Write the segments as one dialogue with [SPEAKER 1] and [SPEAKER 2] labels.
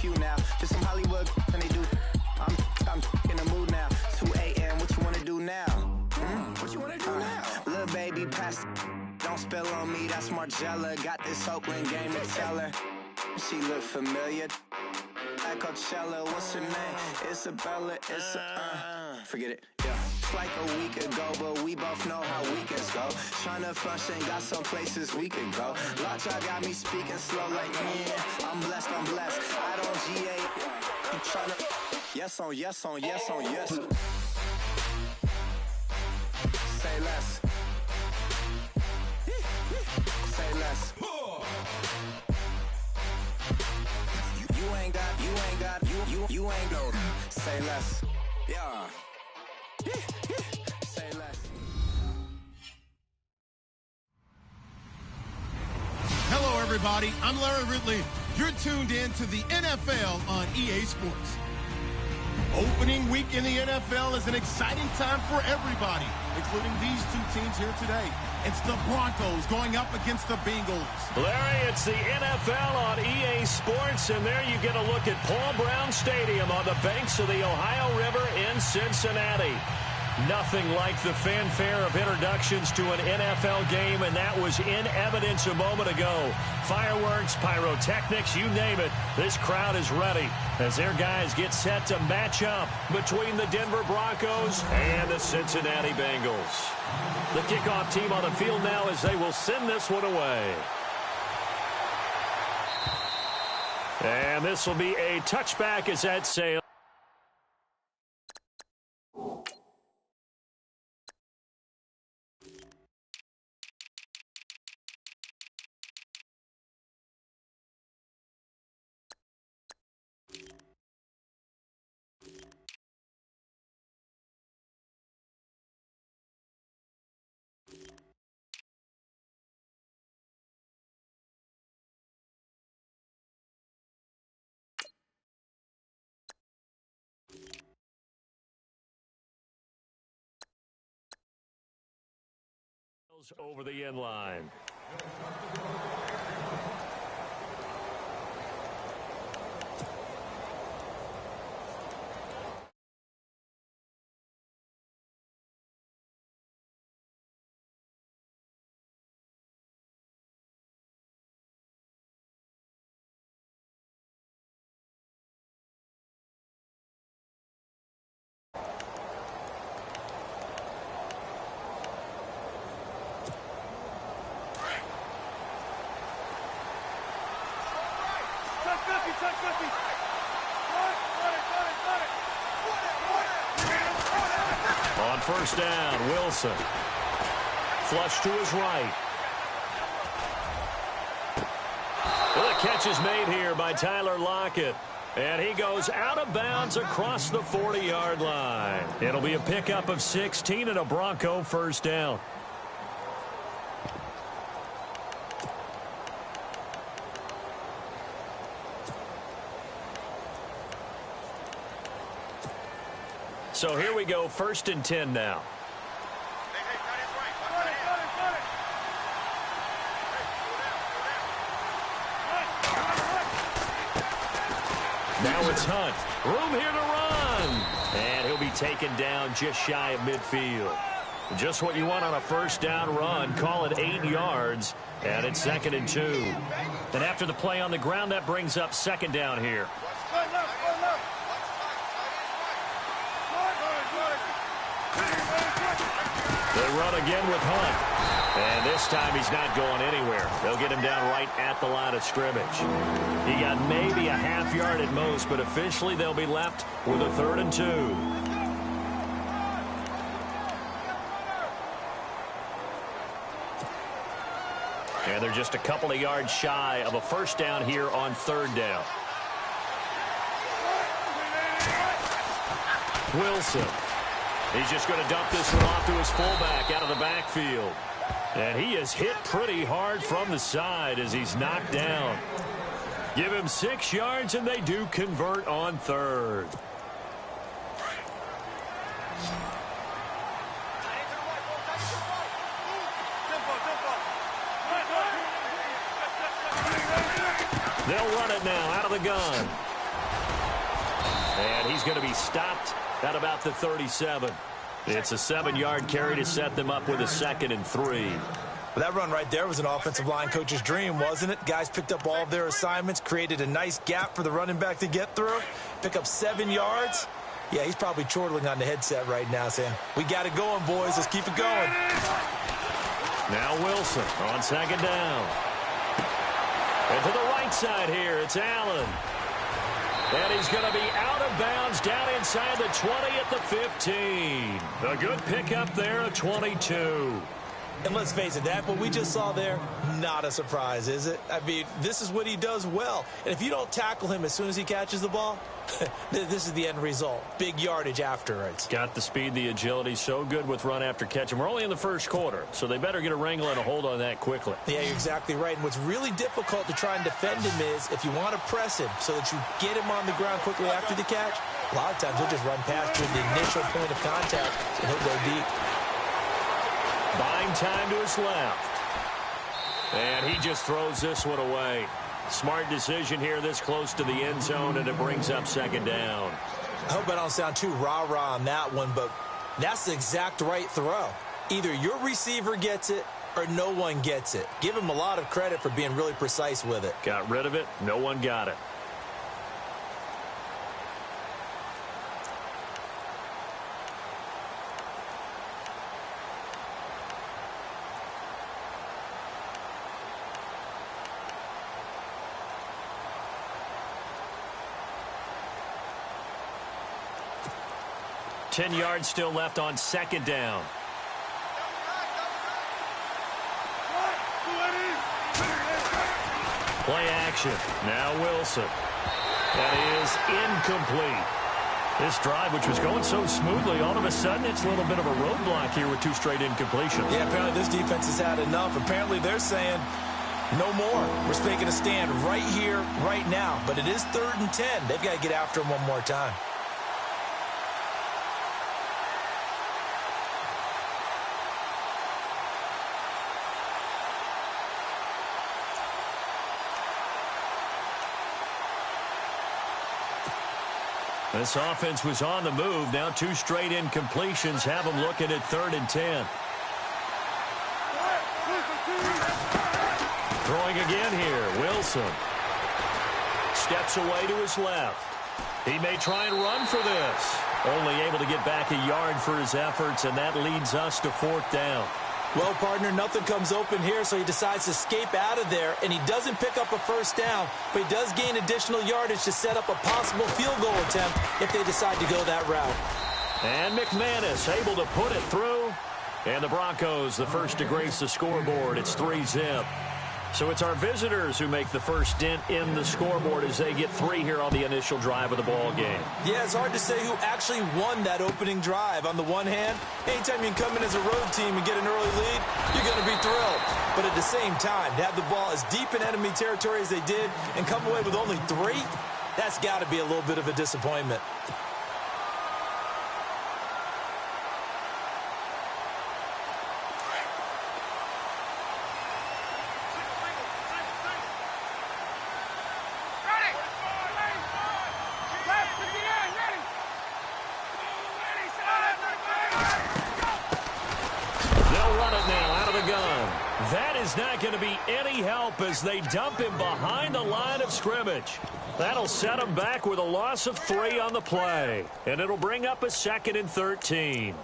[SPEAKER 1] few now. Just some Hollywood and they do. I'm in the mood now. 2 a.m. What you wanna do now? What you wanna do now? Little baby, pass. Don't spill on me. That's Margella. Got this Oakland game to tell her. She look familiar. At Coachella, what's her name? Isabella. Forget it. Yeah. It's like a week ago, but we both know how weekends go. Tryna function, got some places we could go. Lot y'all got me speaking slow like, yeah, I'm blessed. I don't G8. I'm tryna. Yes on yes on yes on yes. Say less. Say less. You ain't got. You ain't go. Say less. Yeah. Say less.
[SPEAKER 2] Hello, everybody. I'm Larry Ridley. You're tuned in to the NFL on EA Sports. Opening week in the NFL is an exciting time for everybody, including these two teams here today. It's the Broncos going up against the Bengals.
[SPEAKER 3] Larry, it's the NFL on EA Sports, and there you get a look at Paul Brown Stadium on the banks of the Ohio River in Cincinnati. Nothing like the fanfare of introductions to an NFL game, and that was in evidence a moment ago. Fireworks, pyrotechnics, you name it. This crowd is ready as their guys get set to match up between the Denver Broncos and the Cincinnati Bengals. The kickoff team on the field now as they will send this one away. And this will be a touchback as that sails. Over the end line. On first down, Wilson. Flush to his right. Well, the catch is made here by Tyler Lockett. And he goes out of bounds across the 40-yard line. It'll be a pickup of 16 and a Bronco first down. So here we go, 1st and 10 now. Now it's Hunt. Room here to run. And he'll be taken down just shy of midfield. Just what you want on a first down run. Call it 8 yards. And it's 2nd and 2. And after the play on the ground, that brings up 2nd down here. They run again with Hunt. And this time he's not going anywhere. They'll get him down right at the line of scrimmage. He got maybe a half yard at most, but officially they'll be left with a 3rd and 2. And they're just a couple of yards shy of a first down here on 3rd down. Wilson. He's just going to dump this one off to his fullback out of the backfield. And he is hit pretty hard from the side as he's knocked down. Give him 6 yards, and they do convert on 3rd. They'll run it now out of the gun. And he's going to be stopped at about the 37. It's a 7-yard carry to set them up with a 2nd and 3.
[SPEAKER 4] Well, that run right there was an offensive line coach's dream, wasn't it? Guys picked up all of their assignments, created a nice gap for the running back to get through, pick up 7 yards. Yeah, he's probably chortling on the headset right now saying, we got it going, boys. Let's keep it going.
[SPEAKER 3] Now Wilson on 2nd down. And to the right side here, it's Allen. And he's going to be out of bounds down inside the 20 at the 15. A good pickup there, a 22.
[SPEAKER 4] And let's face it, that what we just saw there, not a surprise, is it? I mean, this is what he does well. And if you don't tackle him as soon as he catches the ball, this is the end result. Big yardage afterwards.
[SPEAKER 3] Got the speed, the agility, so good with run after catch. And we're only in the first quarter, so they better get a wrangle and a hold on that quickly.
[SPEAKER 4] Yeah, you're exactly right. And what's really difficult to try and defend him is if you want to press him so that you get him on the ground quickly after the catch, a lot of times he'll just run past you at the initial point of contact, and he'll go deep.
[SPEAKER 3] Buying time to his left. And he just throws this one away. Smart decision here this close to the end zone, and it brings up 2nd down.
[SPEAKER 4] I hope I don't sound too rah-rah on that one, but that's the exact right throw. Either your receiver gets it or no one gets it. Give him a lot of credit for being really precise with it.
[SPEAKER 3] Got rid of it. No one got it. Ten yards still left on 2nd down. Play action. Now Wilson. That is incomplete. This drive, which was going so smoothly, all of a sudden it's a little bit of a roadblock here with 2 straight incompletions.
[SPEAKER 4] Yeah, apparently this defense has had enough. Apparently they're saying, no more. We're making a stand right here, right now. But it is 3rd and 10. They've got to get after him one more time.
[SPEAKER 3] This offense was on the move. Now 2 straight incompletions have them looking at 3rd and 10. Throwing again here, Wilson. Steps away to his left. He may try and run for this. Only able to get back a yard for his efforts, and that leads us to 4th down.
[SPEAKER 4] Well, partner, nothing comes open here, so he decides to escape out of there, and he doesn't pick up a 1st down, but he does gain additional yardage to set up a possible field goal attempt if they decide to go that route.
[SPEAKER 3] And McManus able to put it through, and the Broncos the first to grace the scoreboard. It's 3-zip. So it's our visitors who make the first dent in the scoreboard as they get 3 here on the initial drive of the ball game.
[SPEAKER 4] Yeah, it's hard to say who actually won that opening drive. On the one hand, anytime you can come in as a road team and get an early lead, you're going to be thrilled. But at the same time, to have the ball as deep in enemy territory as they did and come away with only 3, that's got to be a little bit of a disappointment.
[SPEAKER 3] Not going to be any help as they dump him behind the line of scrimmage. That'll set him back with a loss of 3 on the play, and it'll bring up a 2nd and 13.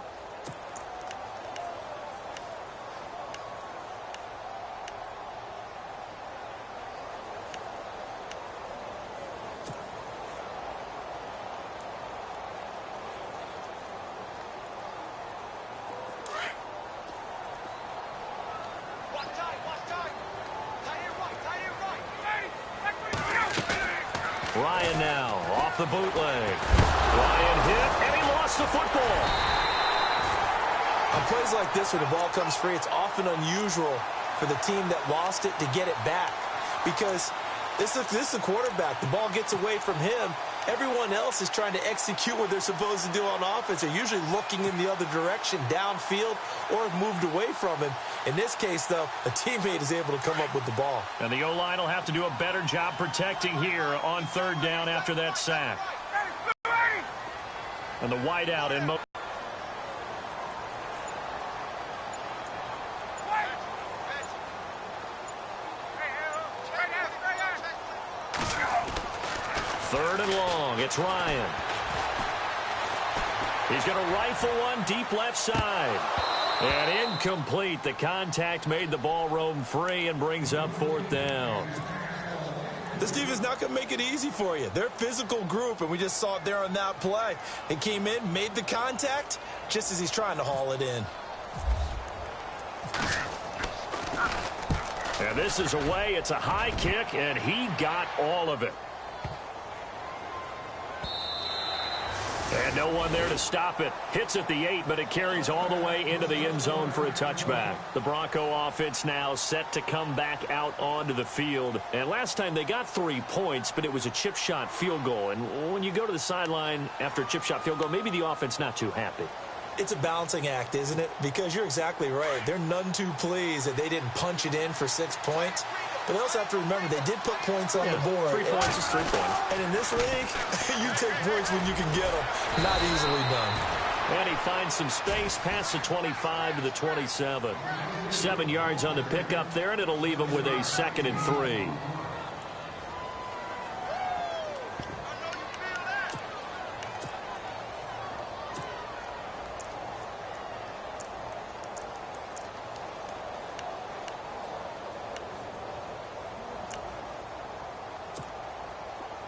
[SPEAKER 3] Ryan now off the bootleg. Ryan hit, and he lost the football.
[SPEAKER 4] On plays like this where the ball comes free, it's often unusual for the team that lost it to get it back. Because this is the quarterback. The ball gets away from him. Everyone else is trying to execute what they're supposed to do on offense. They're usually looking in the other direction, downfield, or have moved away from him. In this case, though, a teammate is able to come up with the ball.
[SPEAKER 3] And the O-line will have to do a better job protecting here on 3rd down after that sack. And the wideout in motion. Third and long. It's Ryan. He's going to rifle one deep left side. And incomplete. The contact made the ball roam free and brings up fourth down.
[SPEAKER 4] This defense not going to make it easy for you. They're a physical group, and we just saw it there on that play. He came in, made the contact, just as he's trying to haul it in.
[SPEAKER 3] And this is away. It's a high kick, and he got all of it. And no one there to stop it. Hits at the 8, but it carries all the way into the end zone for a touchback. The Bronco offense now set to come back out onto the field. And last time they got 3 points, but it was a chip shot field goal. And when you go to the sideline after a chip shot field goal, maybe the offense not too happy.
[SPEAKER 4] It's a balancing act, isn't it? Because you're exactly right. They're none too pleased that they didn't punch it in for 6 points. But they also have to remember they did put points on the board.
[SPEAKER 3] 3 points is 3 points.
[SPEAKER 4] And in this league, you take points when you can get them. Not easily done.
[SPEAKER 3] And he finds some space past the 25 to the 27. 7 yards on the pickup there, and it'll leave him with a 2nd and 3.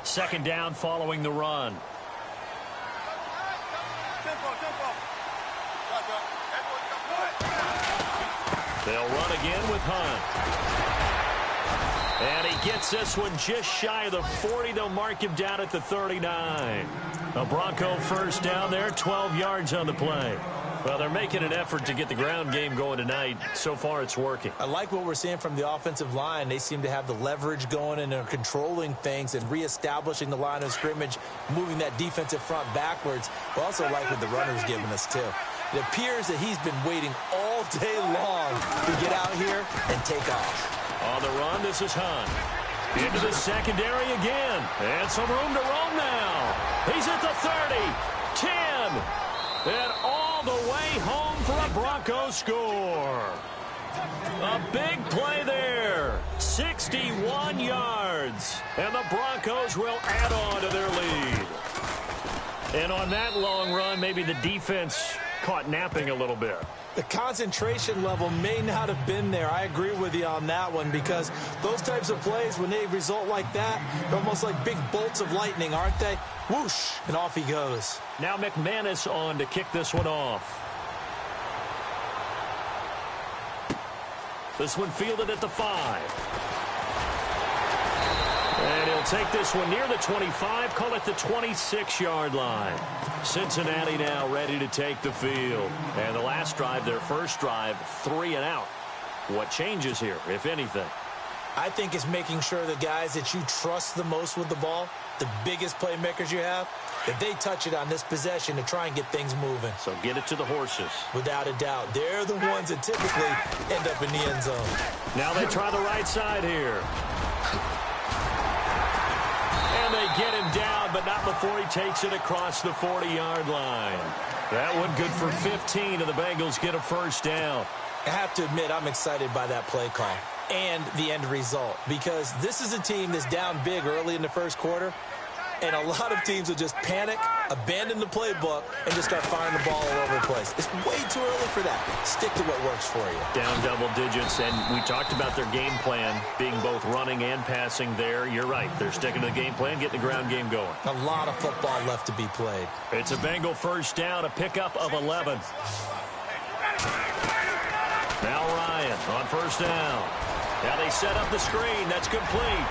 [SPEAKER 3] Second down following the run. They'll run again with Hunt. And he gets this one just shy of the 40. They'll mark him down at the 39. A Bronco first down there, 12 yards on the play. Well, they're making an effort to get the ground game going tonight. So far, it's working.
[SPEAKER 4] I like what we're seeing from the offensive line. They seem to have the leverage going, and they're controlling things and reestablishing the line of scrimmage, moving that defensive front backwards. But also like what the runner's giving us, too. It appears that he's been waiting all day long to get out here and take off.
[SPEAKER 3] On the run, this is Hunt. Into the secondary again. And some room to roam now. He's at the 30, 10, and all the way home for a Broncos score. A big play there. 61 yards. And the Broncos will add on to their lead. And on that long run, maybe the defense caught napping a little bit.
[SPEAKER 4] The concentration level may not have been there. I agree with you on that one, because those types of plays, when they result like that, they're almost like big bolts of lightning, aren't they? Whoosh, and off he goes.
[SPEAKER 3] Now McManus on to kick this one off. This one fielded at the 5. And he'll take this one near the 25, call it the 26-yard line. Cincinnati now ready to take the field. And the last drive, their first drive, 3 and out. What changes here, if anything?
[SPEAKER 4] I think it's making sure the guys that you trust the most with the ball, the biggest playmakers you have, that they touch it on this possession to try and get things moving.
[SPEAKER 3] So get it to the horses.
[SPEAKER 4] Without a doubt. They're the ones that typically end up in the end zone.
[SPEAKER 3] Now they try the right side here. And they get him down, but not before he takes it across the 40-yard line. That one good for 15, and the Bengals get a first down.
[SPEAKER 4] I have to admit, I'm excited by that play call and the end result, because this is a team that's down big early in the first quarter, and a lot of teams will just panic, abandon the playbook, and just start firing the ball all over the place. It's way too early for that. Stick to what works for you.
[SPEAKER 3] Down double digits, and we talked about their game plan being both running and passing there. You're right. They're sticking to the game plan, getting the ground game going.
[SPEAKER 4] A lot of football left to be played.
[SPEAKER 3] It's a Bengal first down, a pickup of 11. Now Ryan on first down. Now they set up the screen. That's complete.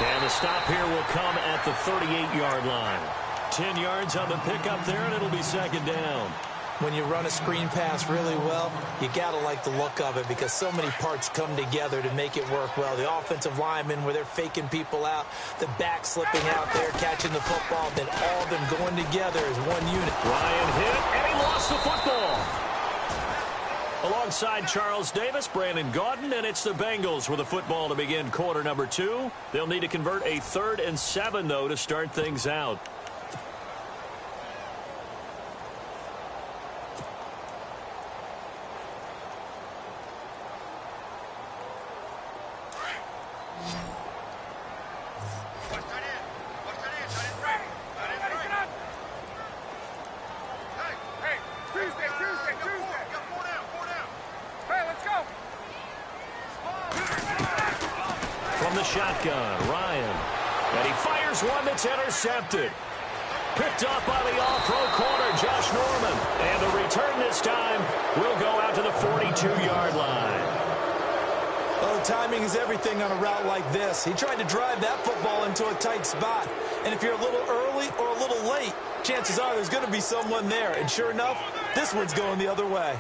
[SPEAKER 3] And the stop here will come at the 38-yard line. 10 yards on the pickup there, and it'll be second down.
[SPEAKER 4] When you run a screen pass really well, you got to like the look of it, because so many parts come together to make it work well. The offensive linemen, where they're faking people out, the back slipping out there, catching the football, then all of them going together as one unit.
[SPEAKER 3] Ryan hit, and he lost the football. Alongside Charles Davis, Brandon Gaudin, and it's the Bengals with a football to begin quarter number 2. They'll need to convert a 3rd and 7, though, to start things out. shotgun. Ryan. And he fires one that's intercepted. Picked up by the all-pro corner, Josh Norman. And the return this time will go out to the 42-yard line.
[SPEAKER 4] Well, timing is everything on a route like this. He tried to drive that football into a tight spot. And if you're a little early or a little late, chances are there's going to be someone there. And sure enough, this one's going the other way.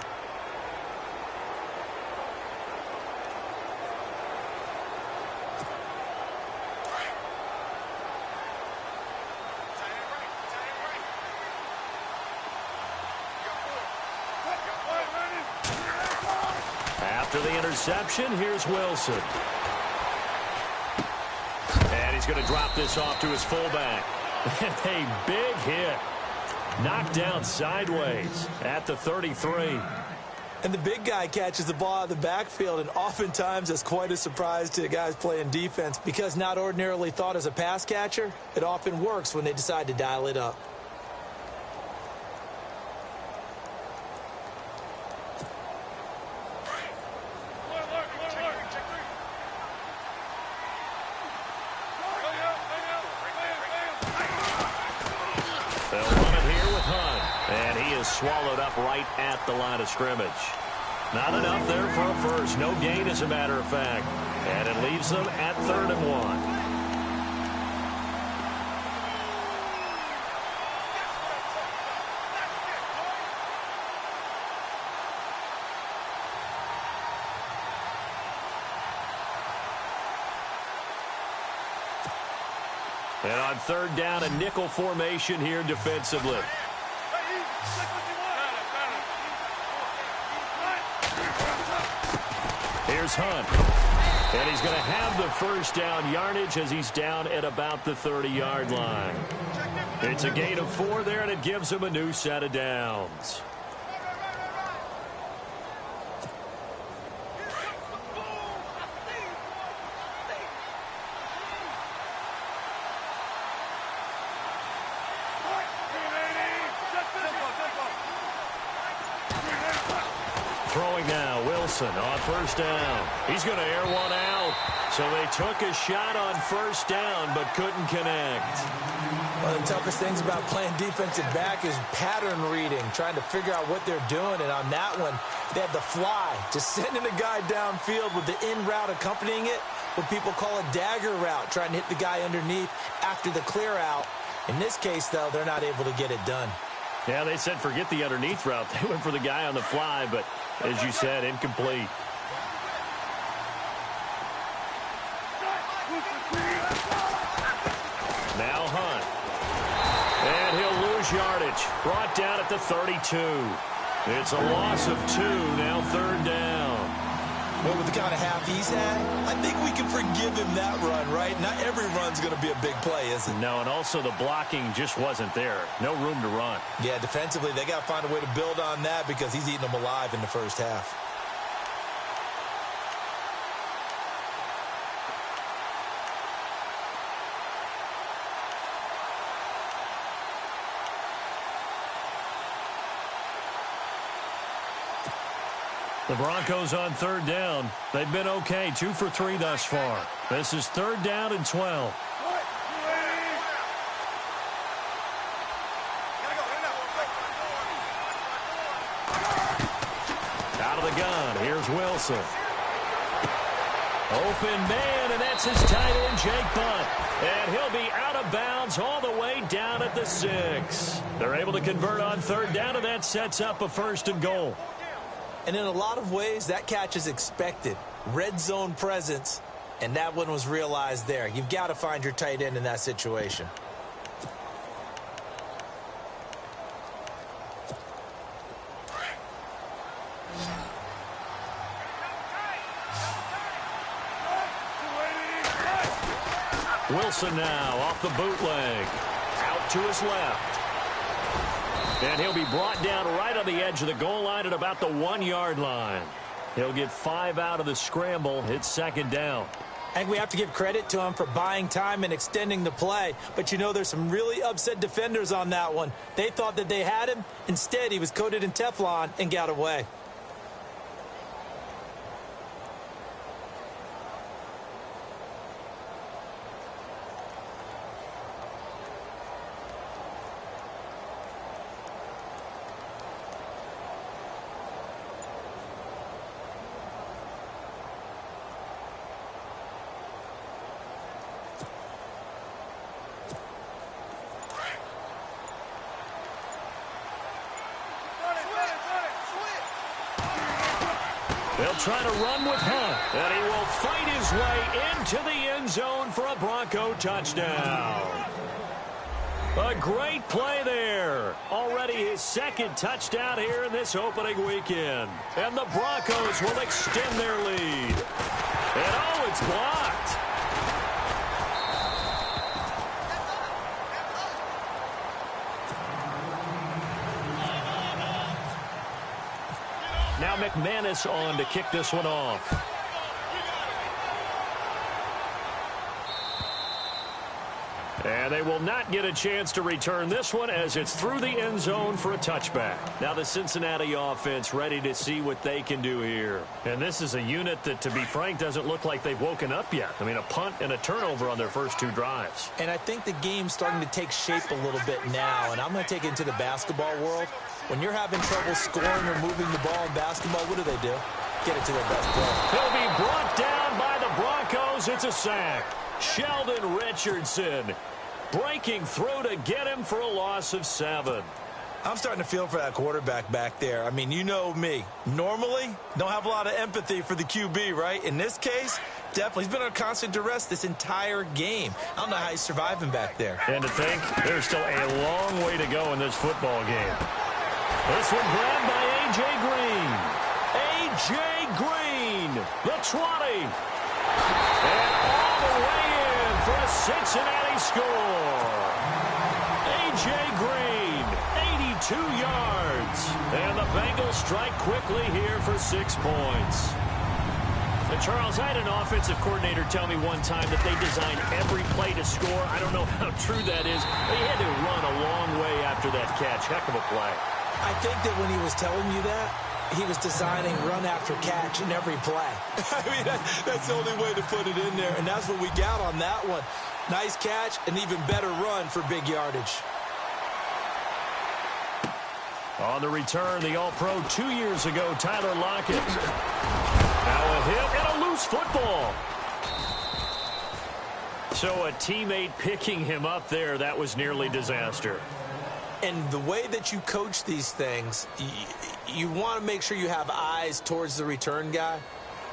[SPEAKER 3] After the interception, here's Wilson. And he's going to drop this off to his fullback. A big hit. Knocked down sideways at the 33.
[SPEAKER 4] And the big guy catches the ball out of the backfield, and oftentimes that's quite a surprise to the guys playing defense because not ordinarily thought as a pass catcher, it often works when they decide to dial it up.
[SPEAKER 3] Swallowed up right at the line of scrimmage. Not enough there for a first. No gain, as a matter of fact. And it leaves them at 3rd and 1. And on 3rd down, a nickel formation here defensively. Here's Hunt. And he's going to have the first down yardage as he's down at about the 30-yard line. It's a gain of 4 there, and it gives him a new set of downs. Throwing now, Wilson on 1st down. He's going to air one out. So they took a shot on 1st down, but couldn't connect.
[SPEAKER 4] One of the toughest things about playing defensive back is pattern reading, trying to figure out what they're doing. And on that one, they had the fly, just sending a guy downfield with the in route accompanying it, what people call a dagger route, trying to hit the guy underneath after the clear out. In this case, though, they're not able to get it done.
[SPEAKER 3] Yeah, they said forget the underneath route. They went for the guy on the fly, but as you said, incomplete. Now Hunt. And he'll lose yardage. Brought down at the 32. It's a loss of 2, now 3rd down.
[SPEAKER 4] Well, with the kind of half he's had, I think we can forgive him that run, right? Not every run's going to be a big play, is it?
[SPEAKER 3] No, and also the blocking just wasn't there. No room to run.
[SPEAKER 4] Yeah, defensively, they got to find a way to build on that because he's eating them alive in the first half.
[SPEAKER 3] The Broncos on 3rd down. They've been okay, 2 for 3 thus far. This is 3rd down and 12. Out of the gun, here's Wilson. Open man, and that's his tight end, Jake Butt. And he'll be out of bounds all the way down at the 6. They're able to convert on 3rd down, and that sets up a 1st and goal.
[SPEAKER 4] And in a lot of ways, that catch is expected. Red zone presence, and that one was realized there. You've got to find your tight end in that situation.
[SPEAKER 3] Wilson now off the bootleg. Out to his left. And he'll be brought down right on the edge of the goal line at about the 1-yard line. He'll get 5 out of the scramble. It's 2nd down.
[SPEAKER 4] I think we have to give credit to him for buying time and extending the play. But, you know, there's some really upset defenders on that one. They thought that they had him. Instead, he was coated in Teflon and got away.
[SPEAKER 3] They'll try to run with Hunt, and he will fight his way into the end zone for a Bronco touchdown. A great play there. Already his second touchdown here in this opening weekend. And the Broncos will extend their lead. And oh, it's blocked. Now McManus on to kick this one off. And they will not get a chance to return this one as it's through the end zone for a touchback. Now the Cincinnati offense ready to see what they can do here. And this is a unit that, to be frank, doesn't look like they've woken up yet. I mean, a punt and a turnover on their first two drives.
[SPEAKER 4] And I think the game's starting to take shape a little bit now. And I'm going to take it into the basketball world. When you're having trouble scoring or moving the ball in basketball, what do? Get it to their best player.
[SPEAKER 3] He'll be brought down by the Broncos. It's a sack. Sheldon Richardson breaking through to get him for a loss of 7.
[SPEAKER 4] I'm starting to feel for that quarterback back there. I mean, you know me. Normally, don't have a lot of empathy for the QB, right? In this case, definitely. He's been under constant duress this entire game. I don't know how he's surviving back there.
[SPEAKER 3] And to think, there's still a long way to go in this football game. This one grabbed by A.J. Green. A.J. Green, the 20. And all the way in for a Cincinnati score. A.J. Green, 82 yards. And the Bengals strike quickly here for 6 points. And Charles, I had an offensive coordinator tell me one time that they design every play to score. I don't know how true that is. They had to run a long way after that catch. Heck of a play.
[SPEAKER 4] I think that when he was telling you that, he was designing run after catch in every play. I mean, that's the only way to put it in there, and that's what we got on that one. Nice catch, an even better run for big yardage.
[SPEAKER 3] On the return, the All-Pro 2 years ago, Tyler Lockett. Now a hit and a loose football. So a teammate picking him up there, that was nearly disaster.
[SPEAKER 4] And the way that you coach these things, you want to make sure you have eyes towards the return guy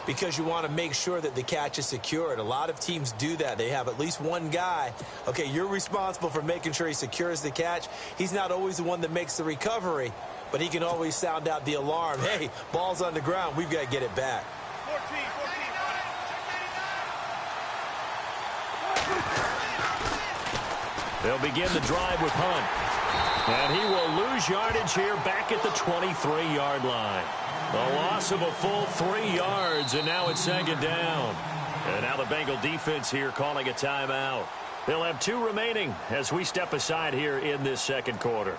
[SPEAKER 4] because you want to make sure that the catch is secured. A lot of teams do that. They have at least one guy. Okay, you're responsible for making sure he secures the catch. He's not always the one that makes the recovery, but he can always sound out the alarm. Hey, ball's on the ground. We've got to get it back.
[SPEAKER 5] 14.
[SPEAKER 3] They'll begin the drive with Hunt. And he will lose yardage here back at the 23-yard line. The loss of a full 3 yards, and now it's second down. And now the Bengal defense here calling a timeout. They'll have 2 remaining as we step aside here in this second quarter.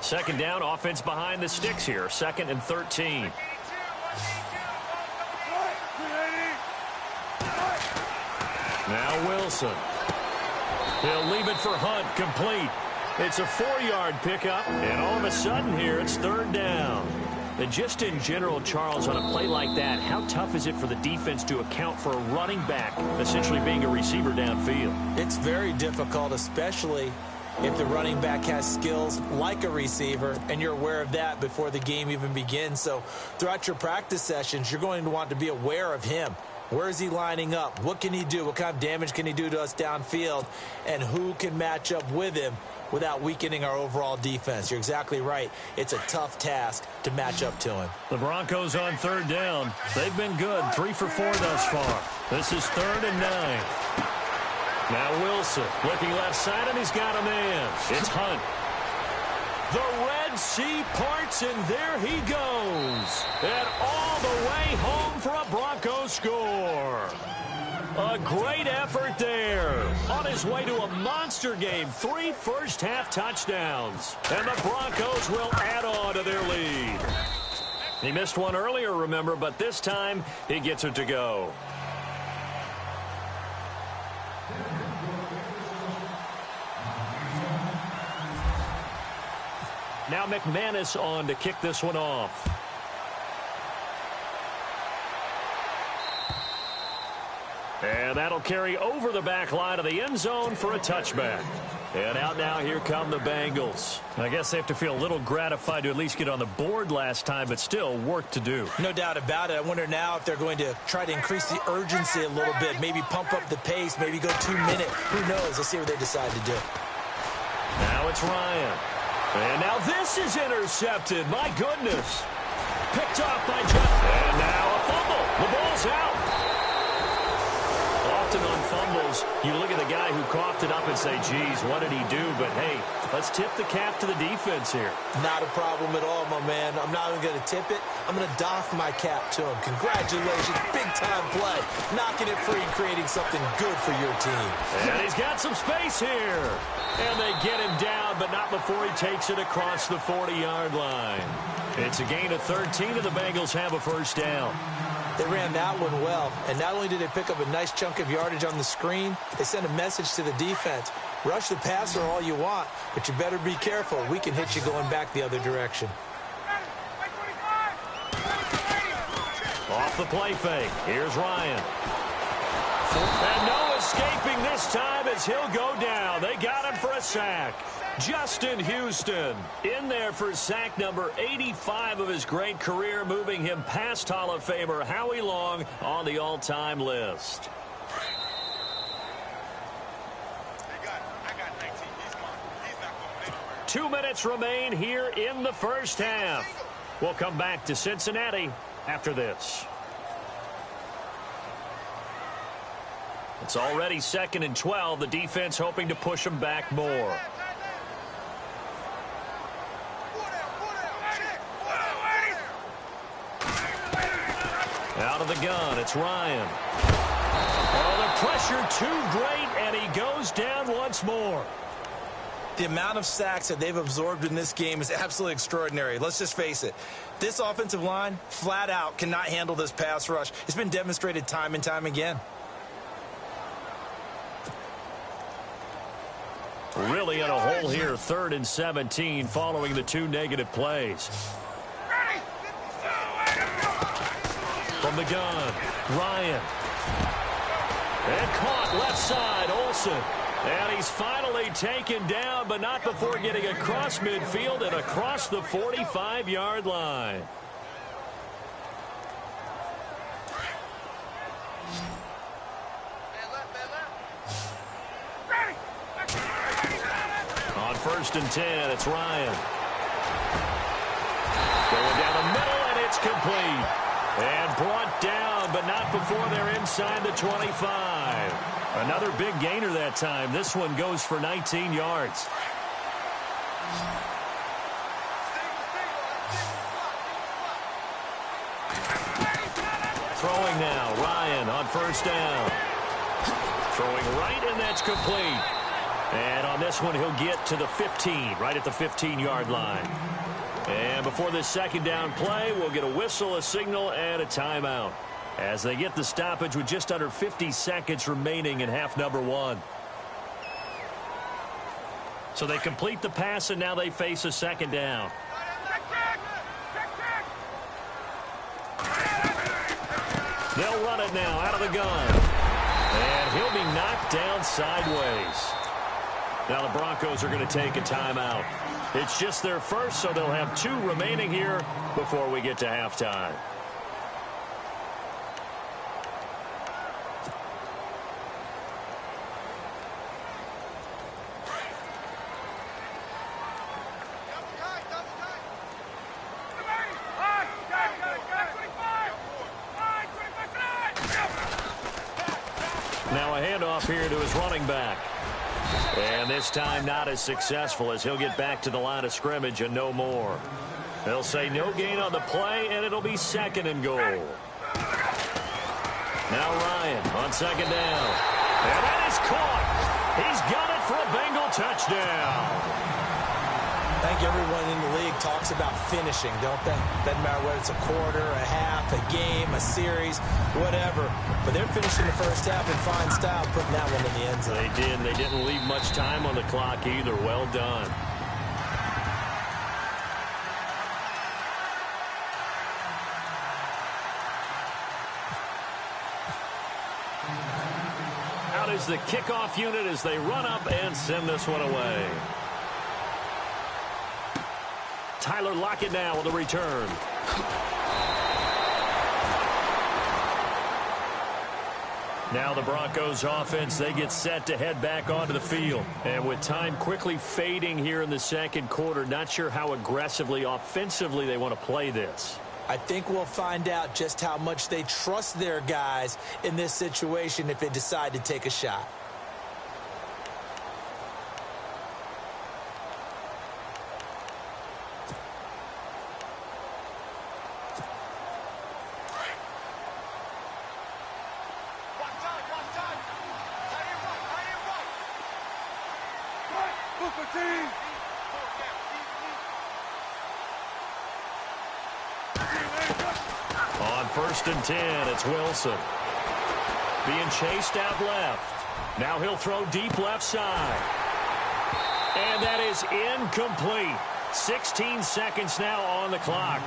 [SPEAKER 3] Second down, offense behind the sticks here. 2nd and 13. Now Wilson. He'll leave it for Hunt, complete. It's a 4-yard pickup, and all of a sudden here, it's 3rd down. And just in general, Charles, on a play like that, how tough is it for the defense to account for a running back essentially being a receiver downfield?
[SPEAKER 4] It's very difficult, especially if the running back has skills like a receiver, and you're aware of that before the game even begins. So throughout your practice sessions, you're going to want to be aware of him. Where is he lining up? What can he do? What kind of damage can he do to us downfield? And who can match up with him without weakening our overall defense? You're exactly right. It's a tough task to match up to him.
[SPEAKER 3] The Broncos on 3rd down. They've been good. 3 for 4 thus far. This is 3rd and 9. Now Wilson looking left side, and he's got a man. It's Hunt. The Red Sea parts, and there he goes. And all the way home for a Broncos score. A great effort there. On his way to a monster game. 3 first-half touchdowns. And the Broncos will add on to their lead. He missed one earlier, remember, but this time he gets it to go. Now McManus on to kick this one off. And that'll carry over the back line of the end zone for a touchback. And out now, here come the Bengals. I guess they have to feel a little gratified to at least get on the board last time, but still work to do.
[SPEAKER 4] No doubt about it. I wonder now if they're going to try to increase the urgency a little bit, maybe pump up the pace, maybe go 2 minute. Who knows? Let's see what they decide to do.
[SPEAKER 3] Now it's Ryan. And now this is intercepted. My goodness. Picked off by Jeff. And now a fumble. The ball's out. Often on fumbles, you look at the guy who coughed it up and say, geez, what did he do? But, hey, let's tip the cap to the defense here.
[SPEAKER 4] Not a problem at all, my man. I'm not even going to tip it. I'm going to doff my cap to him. Congratulations. Big-time play. Knocking it free, creating something good for your team.
[SPEAKER 3] And he's got some space here. And they get him down, but not before he takes it across the 40-yard line. It's a gain of 13, and the Bengals have a first down.
[SPEAKER 4] They ran that one well, and not only did they pick up a nice chunk of yardage on the screen, they sent a message to the defense. Rush the passer all you want, but you better be careful. We can hit you going back the other direction.
[SPEAKER 3] Off the play fake. Here's Ryan. And no escaping this time as he'll go down. They got him for a sack. Justin Houston in there for sack number 85 of his great career, moving him past Hall of Famer Howie Long on the all-time list.
[SPEAKER 5] I got 19. He's not going anywhere.
[SPEAKER 3] 2 minutes remain here in the first half. We'll come back to Cincinnati after this. It's already 2nd and 12. The defense hoping to push them back more. Out of the gun, it's Ryan. Oh, the pressure too great, and he goes down once more.
[SPEAKER 4] The amount of sacks that they've absorbed in this game is absolutely extraordinary. Let's just face it. This offensive line, flat out, cannot handle this pass rush. It's been demonstrated time and time again.
[SPEAKER 3] Really in a hole here, 3rd and 17, following the 2 negative plays. From the gun, Ryan. And caught left side, Olsen. And he's finally taken down, but not before getting across midfield and across the 45-yard line. On 1st and 10, it's Ryan. Going down the middle, and it's complete. And brought down, but not before they're inside the 25. Another big gainer that time. This one goes for 19 yards. Throwing now, Ryan on 1st down. Throwing right, and that's complete. And on this one, he'll get to the 15, right at the 15-yard line. And before this 2nd down play, we'll get a whistle, a signal, and a timeout as they get the stoppage with just under 50 seconds remaining in half number 1. So they complete the pass, and now they face a 2nd down. They'll run it now out of the gun. And he'll be knocked down sideways. Now the Broncos are going to take a timeout. It's just their first, so they'll have 2 remaining here before we get to halftime. Now a handoff here to his running back. And this time not as successful as he'll get back to the line of scrimmage and no more. They'll say no gain on the play, and it'll be 2nd and goal. Now Ryan on 2nd down. And that is caught. He's got it for a Bengal touchdown.
[SPEAKER 4] I think everyone in the league talks about finishing, don't they? Doesn't matter whether it's a quarter, a half, a game, a series, whatever. But they're finishing the first half in fine style, putting that one in the end zone.
[SPEAKER 3] They did. They didn't leave much time on the clock either. Well done. is the kickoff unit as they run up and send this one away. Tyler Lockett now with the return. Now the Broncos offense, they get set to head back onto the field. And with time quickly fading here in the second quarter, not sure how aggressively, offensively they want to play this.
[SPEAKER 4] I think we'll find out just how much they trust their guys in this situation if they decide to take a shot.
[SPEAKER 3] On 1st and 10, it's Wilson. Being chased out left. Now he'll throw deep left side. And that is incomplete. 16 seconds now on the clock.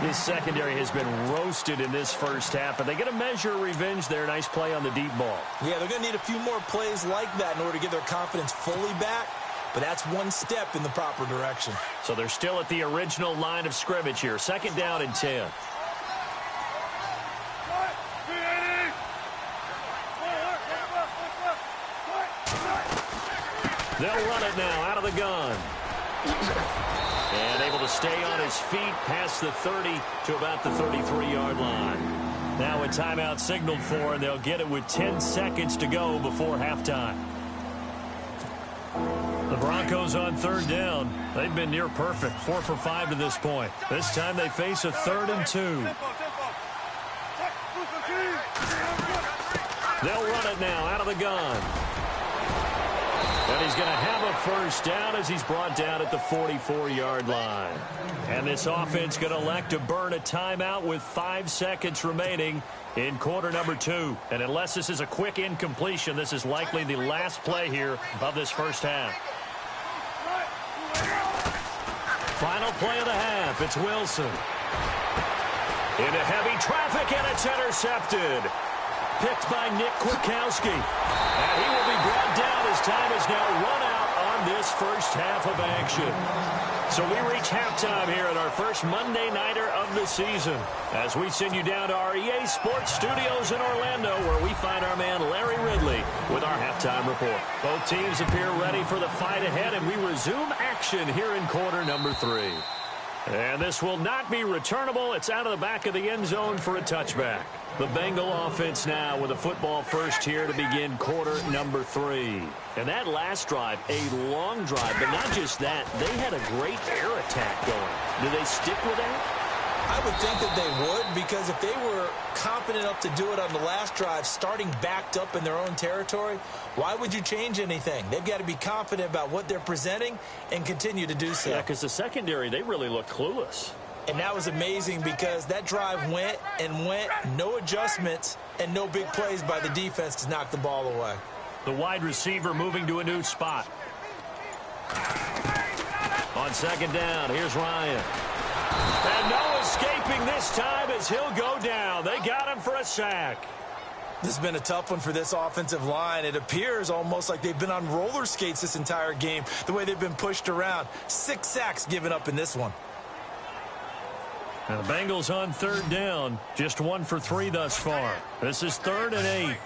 [SPEAKER 3] This secondary has been roasted in this first half, but they get a measure of revenge there. Nice play on the deep ball.
[SPEAKER 4] Yeah, they're going to need a few more plays like that in order to get their confidence fully back, but that's one step in the proper direction.
[SPEAKER 3] So they're still at the original line of scrimmage here. 2nd down and 10. They'll run it now out of the gun. And able to stay on his feet past the 30 to about the 33-yard line. Now a timeout signaled for, and they'll get it with 10 seconds to go before halftime. The Broncos on 3rd down. They've been near perfect, 4 for 5 to this point. This time they face a 3rd and 2. They'll run it now out of the gun. And he's going to have a 1st down as he's brought down at the 44-yard line. And this offense going to elect to burn a timeout with 5 seconds remaining in quarter number 2. And unless this is a quick incompletion, this is likely the last play here of this first half. Final play of the half. It's Wilson. Into heavy traffic, and it's intercepted. Picked by Nick Kwiatkowski. And he will be brought down as time is now run out on this first half of action. So we reach halftime here at our first Monday Nighter of the season as we send you down to our EA Sports Studios in Orlando, where we find our man Larry Ridley with our halftime report. Both teams appear ready for the fight ahead, and we resume action here in quarter number 3. And this will not be returnable. It's out of the back of the end zone for a touchback. The Bengal offense now with a football first here to begin quarter number 3. And that last drive, a long drive, but not just that. They had a great air attack going. Do they stick with that?
[SPEAKER 4] I would think that they would, because if they were competent enough to do it on the last drive, starting backed up in their own territory, why would you change anything? They've got to be confident about what they're presenting and continue to do so.
[SPEAKER 3] Yeah, because the secondary, they really look clueless.
[SPEAKER 4] And that was amazing because that drive went and went, no adjustments and no big plays by the defense to knock the ball away.
[SPEAKER 3] The wide receiver moving to a new spot. On 2nd down, here's Ryan. And no escaping this time as he'll go down. They got him for a sack.
[SPEAKER 4] This has been a tough one for this offensive line. It appears almost like they've been on roller skates this entire game, the way they've been pushed around. 6 sacks given up in this one.
[SPEAKER 3] Now the Bengals on 3rd down, just 1 for 3 thus far. This is 3rd and 8.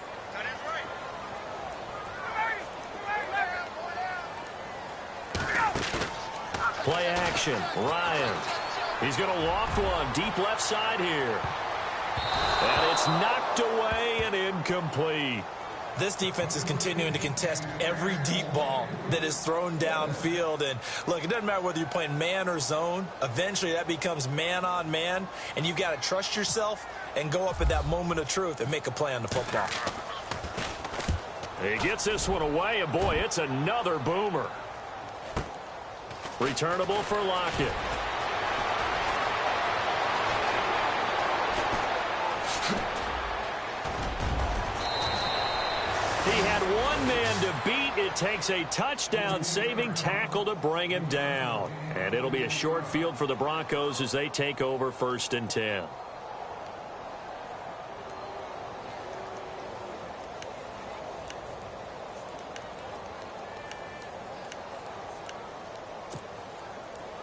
[SPEAKER 3] Play action, Ryan. He's going to loft one deep left side here. And it's knocked away and incomplete.
[SPEAKER 4] This defense is continuing to contest every deep ball that is thrown downfield. And, look, it doesn't matter whether you're playing man or zone. Eventually that becomes man on man, and you've got to trust yourself and go up at that moment of truth and make a play on the football.
[SPEAKER 3] He gets this one away, and, boy, it's another boomer. Returnable for Lockett. He had one man to beat. It takes a touchdown-saving tackle to bring him down. And it'll be a short field for the Broncos as they take over 1st and 10.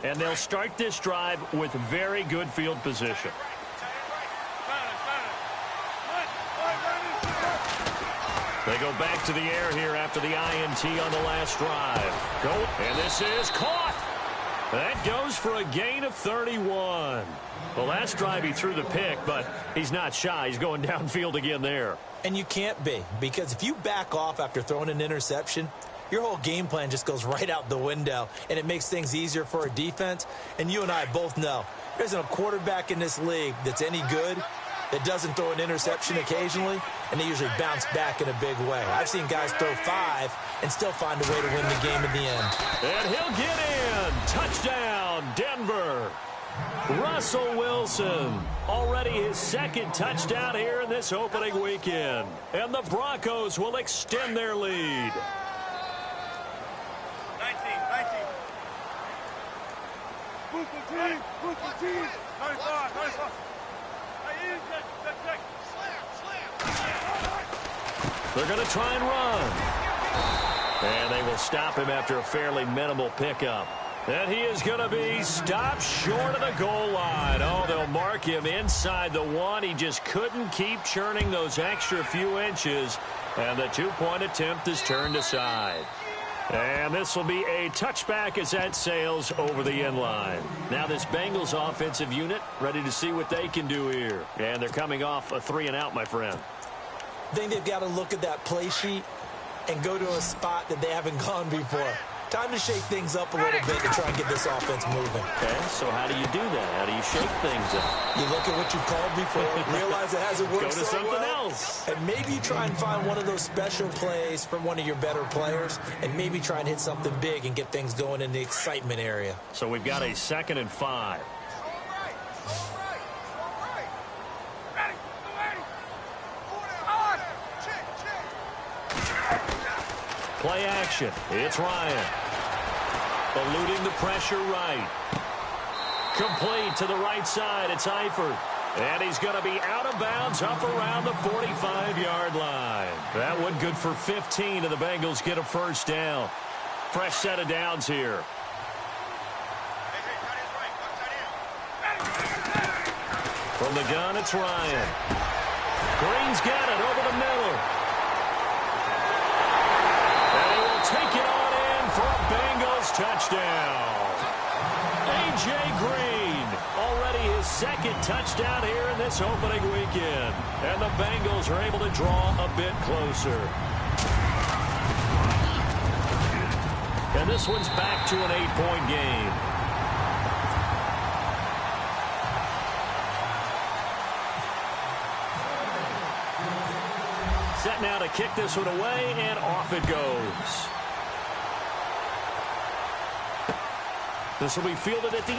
[SPEAKER 3] And they'll start this drive with very good field position. They go back to the air here after the INT on the last drive. And this is caught. That goes for a gain of 31. The last drive he threw the pick, but he's not shy. He's going downfield again there.
[SPEAKER 4] And you can't be, because if you back off after throwing an interception, your whole game plan just goes right out the window, and it makes things easier for a defense. And you and I both know there isn't a quarterback in this league that's any good that doesn't throw an interception occasionally, and they usually bounce back in a big way. I've seen guys throw 5 and still find a way to win the game in the end.
[SPEAKER 3] And he'll get in. Touchdown, Denver. Russell Wilson, already his second touchdown here in this opening weekend. And the Broncos will extend their lead.
[SPEAKER 5] 19. Booker team. 95.
[SPEAKER 3] They're going to try and run. And they will stop him after a fairly minimal pickup. And he is going to be stopped short of the goal line. Oh, they'll mark him inside the 1. He just couldn't keep churning those extra few inches. And the 2-point attempt is turned aside. And this will be a touchback as that sails over the end line. Now this Bengals offensive unit ready to see what they can do here. And they're coming off a 3-and-out, my friend.
[SPEAKER 4] I think they've got to look at that play sheet and go to a spot that they haven't gone before. Time to shake things up a little bit to try and get this offense moving.
[SPEAKER 3] Okay, so how do you do that? How do you shake things up?
[SPEAKER 4] You look at what you called before, realize it hasn't worked
[SPEAKER 3] Go to
[SPEAKER 4] so
[SPEAKER 3] something
[SPEAKER 4] well,
[SPEAKER 3] else.
[SPEAKER 4] and maybe you try and find one of those special plays from one of your better players, and maybe try and hit something big and get things going in the excitement area.
[SPEAKER 3] So we've got a 2nd and 5. Play action. It's Ryan. Eluding the pressure right. Complete to the right side. It's Eifert. And he's going to be out of bounds up around the 45-yard line. That one good for 15, and the Bengals get a first down. Fresh set of downs here. From the gun, it's Ryan. Green's got it over the middle. And he will take it on in for a Bengals touchdown. A.J. Green, already his 2nd touchdown here in this opening weekend. And the Bengals are able to draw a bit closer. And this one's back to an 8-point game. Set now to kick this one away, and off it goes. This will be fielded at the 8.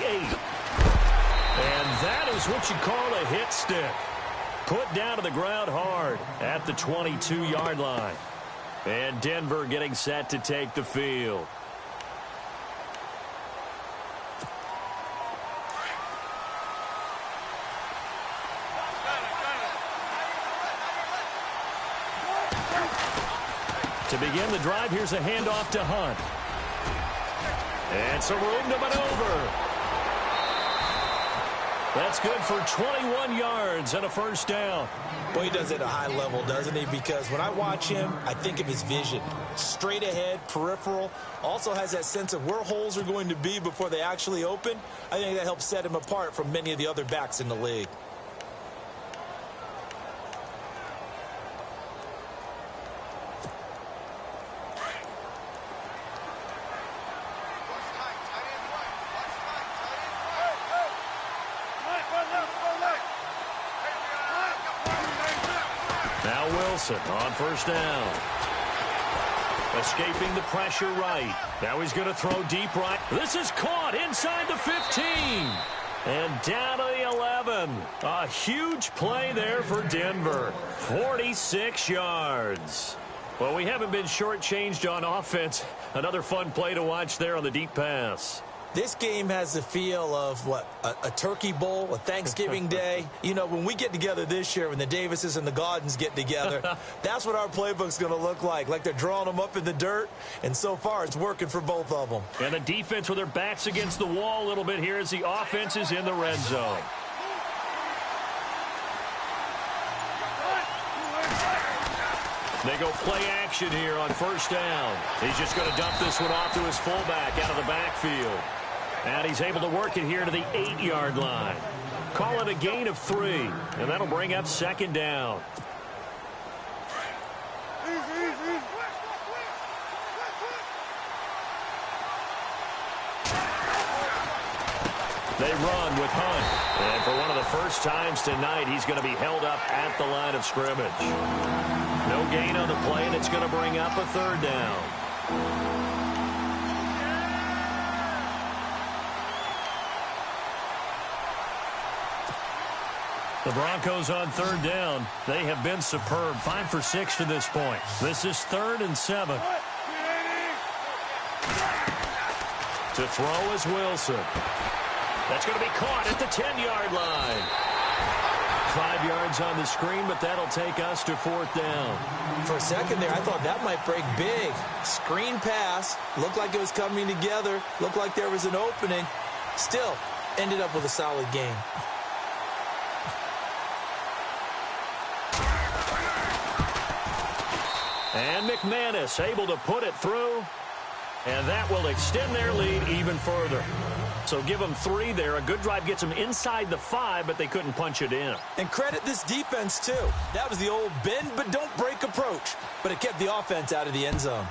[SPEAKER 3] And that is what you call a hit stick. Put down to the ground hard at the 22-yard line. And Denver getting set to take the field. To begin the drive, here's a handoff to Hunt. And some room to maneuver. That's good for 21 yards and a first down.
[SPEAKER 4] Boy, he does it at a high level, doesn't he? Because when I watch him, I think of his vision. Straight ahead, peripheral. Also has that sense of where holes are going to be before they actually open. I think that helps set him apart from many of the other backs in the league.
[SPEAKER 3] Now Wilson on first down. Escaping the pressure right. Now he's going to throw deep right. This is caught inside the 15. And down to the 11. A huge play there for Denver. 46 yards. Well, we haven't been shortchanged on offense. Another fun play to watch there on the deep pass.
[SPEAKER 4] This game has the feel of, what, a turkey bowl, a Thanksgiving day. You know, when we get together this year, when the Davises and the Gaudens get together, that's what our playbook's going to look like they're drawing them up in the dirt, and so far it's working for both of them.
[SPEAKER 3] And the defense with their backs against the wall a little bit here as the offense is in the red zone. They go play action here on first down. He's just going to dump this one off to his fullback out of the backfield. And he's able to work it here to the 8-yard line. Call it a gain of 3, and that'll bring up second down. They run with Hunt. And for one of the first times tonight, he's going to be held up at the line of scrimmage. No gain on the play, and it's going to bring up a third down. The Broncos on third down. They have been superb. 5 for 6 to this point. This is 3rd and 7. To throw is Wilson. That's going to be caught at the 10-yard line. 5 yards on the screen, but that'll take us to 4th down.
[SPEAKER 4] For a second there, I thought that might break big. Screen pass. Looked like it was coming together. Looked like there was an opening. Still, ended up with a solid game.
[SPEAKER 3] And McManus able to put it through. And that will extend their lead even further. So give them 3 there. A good drive gets them inside the 5, but they couldn't punch it in.
[SPEAKER 4] And credit this defense, too. That was the old bend but don't break approach. But it kept the offense out of the end zone.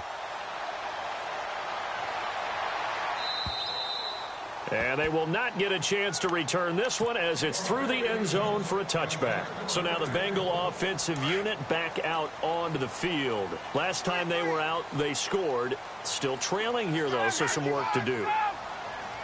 [SPEAKER 3] And they will not get a chance to return this one as it's through the end zone for a touchback. So now the Bengal offensive unit back out onto the field. Last time they were out, they scored. Still trailing here, though, so some work to do.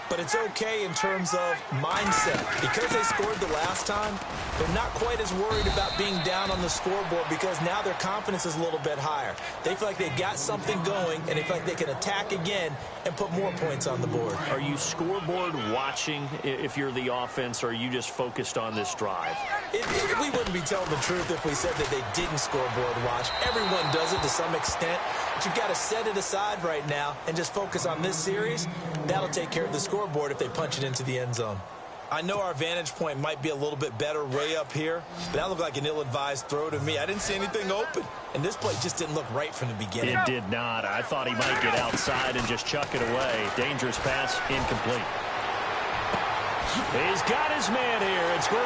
[SPEAKER 4] But it's okay in terms of mindset. Because they scored the last time, they're not quite as worried about being down on the scoreboard because now their confidence is a little bit higher. They feel like they've got something going, and they feel like they can attack again and put more points on the board.
[SPEAKER 3] Are you scoreboard watching if you're the offense, or are you just focused on this drive?
[SPEAKER 4] We wouldn't be telling the truth if we said that they didn't scoreboard watch. Everyone does it to some extent, but you've got to set it aside right now and just focus on this series. That'll take care of the scoreboard if they punch it into the end zone. I know our vantage point might be a little bit better way up here, but that looked like an ill-advised throw to me. I didn't see anything open, and this play just didn't look right from the beginning.
[SPEAKER 3] It did not. I thought he might get outside and just chuck it away. Dangerous pass, incomplete. He's got his man here. It's Green.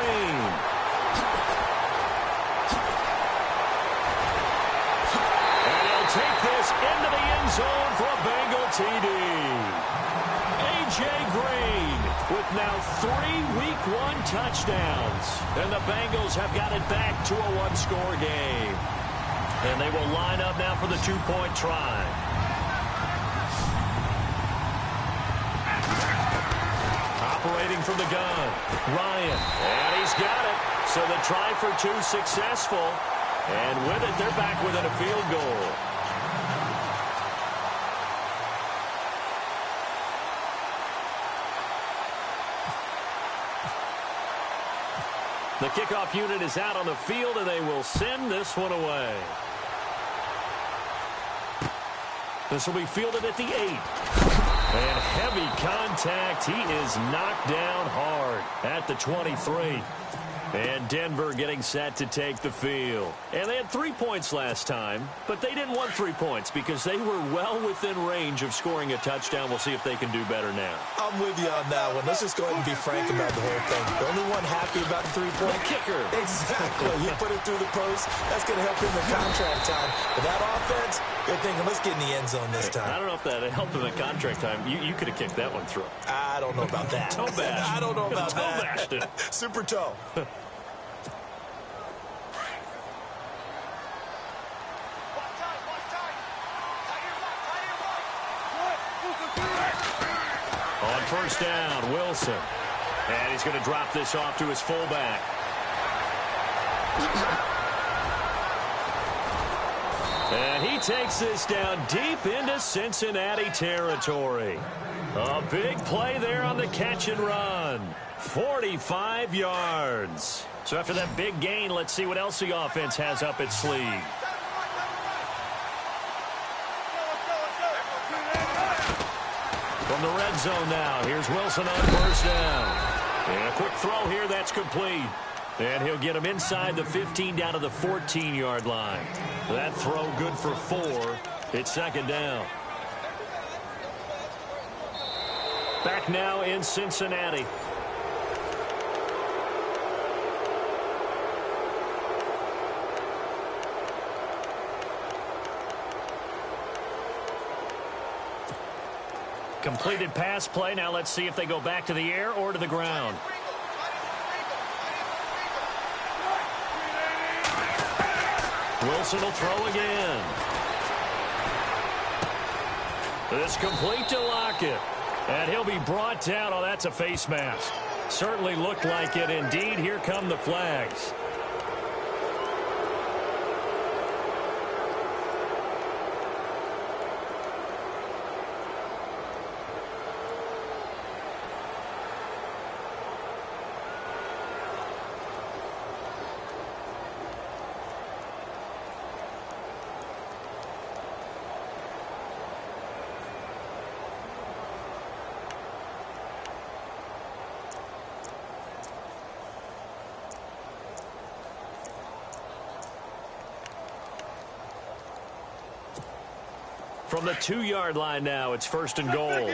[SPEAKER 3] And he'll take this into the end zone for a Bengal TD. A.J. Green with now 3 Week 1 touchdowns. And the Bengals have got it back to a 1-score game. And they will line up now for the 2-point try. Operating from the gun, Ryan. And he's got it. So the try for 2 successful. And with it, they're back within a field goal. The kickoff unit is out on the field, and they will send this one away. This will be fielded at the 8. And heavy contact. He is knocked down hard at the 23. And Denver getting set to take the field. And they had 3 points last time, but they didn't want 3 points because they were well within range of scoring a touchdown. We'll see if they can do better now.
[SPEAKER 4] I'm with you on that one. Let's just go ahead and be frank about the whole thing. The only one happy about the 3-point
[SPEAKER 3] kicker.
[SPEAKER 4] Exactly. You put it through the post. That's going to help him in contract time. But that offense, they're thinking, let's get in the end zone this time.
[SPEAKER 3] I don't know if that helped him in contract time. You could have kicked that one through.
[SPEAKER 4] I don't know about that.
[SPEAKER 3] Toe bash.
[SPEAKER 4] I don't know about
[SPEAKER 3] toe
[SPEAKER 4] that.
[SPEAKER 3] bashed it.
[SPEAKER 4] Super toe.
[SPEAKER 3] On first down, Wilson. And he's going to drop this off to his fullback. And he takes this down deep into Cincinnati territory. A big play there on the catch and run. 45 yards. So after that big gain, let's see what else the offense has up its sleeve. From the red zone now, here's Wilson on first down. And a quick throw here, that's complete. And he'll get him inside the 15 down to the 14-yard line. That throw good for 4. It's second down. Back now in Cincinnati. Completed pass play. Now let's see if they go back to the air or to the ground. Wilson will throw again. It's complete to Lockett. And he'll be brought down. Oh, that's a face mask. Certainly looked like it. Indeed, here come the flags. From the 2-yard line now, it's first and goal. They'll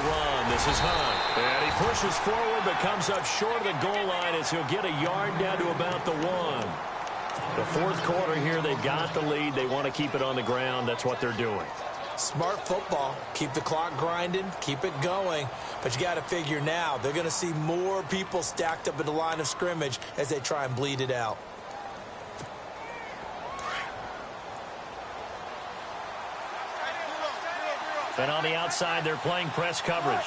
[SPEAKER 3] run. This is Hunt. And he pushes forward but comes up short of the goal line as he'll get a yard down to about the 1. The fourth quarter here, they've got the lead. They want to keep it on the ground. That's what they're doing.
[SPEAKER 4] Smart football. Keep the clock grinding. Keep it going. But you got to figure now, they're going to see more people stacked up at the line of scrimmage as they try and bleed it out.
[SPEAKER 3] And on the outside, they're playing press coverage.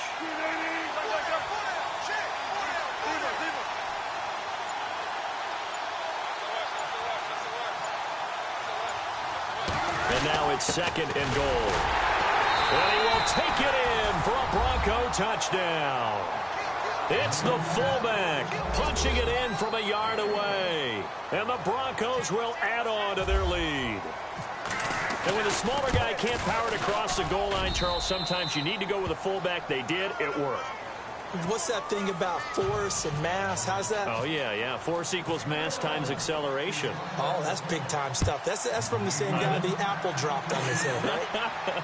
[SPEAKER 3] And now it's second and goal. And he will take it in for a Bronco touchdown. It's the fullback punching it in from a yard away. And the Broncos will add on to their lead. And when the smaller guy can't power it across the goal line, Charles, sometimes you need to go with a fullback. They did. It worked.
[SPEAKER 4] What's that thing about force and mass? How's that?
[SPEAKER 3] Oh, yeah. Force equals mass times acceleration.
[SPEAKER 4] Oh, that's big-time stuff. That's from the same guy the apple dropped on his head, right?